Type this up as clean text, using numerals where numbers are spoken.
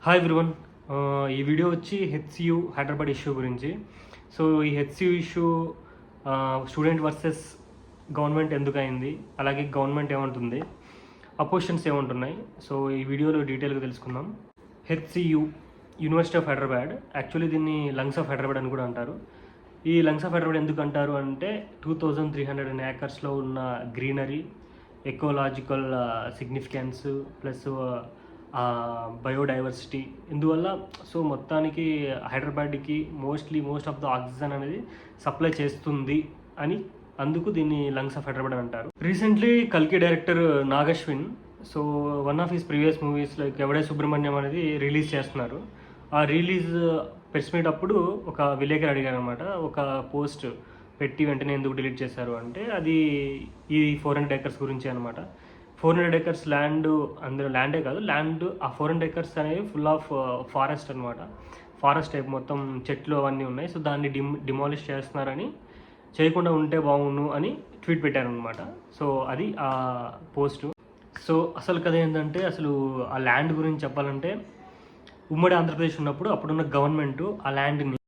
Hi everyone. ఈ video వచ్చి HCU Hyderabad issue గురించి. సో ఈ HCU issue student versus government ఎందుకు అయింది, అలాగే గవర్నమెంట్ ఏమంటుంది, అపోజిషన్స్ ఏమంటున్నాయి, సో ఈ వీడియోలో డీటెయిల్గా తెలుసుకుందాం. HCU university of Hyderabad, actually దీన్ని లంగ్స్ ఆఫ్ హైదరాబాద్ అని కూడా అంటారు. ఈ లంగ్స్ ఆఫ్ హైదరాబాద్ ఎందుకు అంటారు అంటే 2300 ఏకర్స్లో ఉన్న greenery, ecological significance plus biodiversity ఇందువల్ల సో మొత్తానికి హైదరాబాద్కి మోస్ట్ ఆఫ్ ద ఆక్సిజన్ అనేది సప్లై చేస్తుంది అని, అందుకు దీన్ని లంగ్స్ ఆఫ్ హైదరాబాద్ అని అంటారు. రీసెంట్లీ కల్కి director Nag Ashwin so one of his previous movies like Yevade Subramanyam అనేది రిలీజ్ చేస్తున్నారు. ఆ రిలీజ్ ప్రెస్ మీట్ అప్పుడు ఒక విలేకరు అడిగారు అనమాట, ఒక పోస్ట్ పెట్టి వెంటనే ఎందుకు డిలీట్ చేశారు అంటే అది ఈ 400 acres గురించి అనమాట. 400 acres ల్యాండ్, అందులో ల్యాండే కాదు, ల్యాండ్ ఆ 400 acres అనేవి ఫుల్ ఆఫ్ ఫారెస్ట్ అనమాట. ఫారెస్ట్ టైప్ మొత్తం చెట్లు అవన్నీ ఉన్నాయి. సో దాన్ని డిమాలిష్ చేస్తున్నారని, చేయకుండా ఉంటే బాగుండు అని ట్వీట్ పెట్టారనమాట. సో అది ఆ పోస్టు. సో అసలు కథ ఏంటంటే, అసలు ఆ ల్యాండ్ గురించి చెప్పాలంటే ఉమ్మడి ఆంధ్రప్రదేశ్ ఉన్నప్పుడు అప్పుడున్న గవర్నమెంట్ ఆ ల్యాండ్ని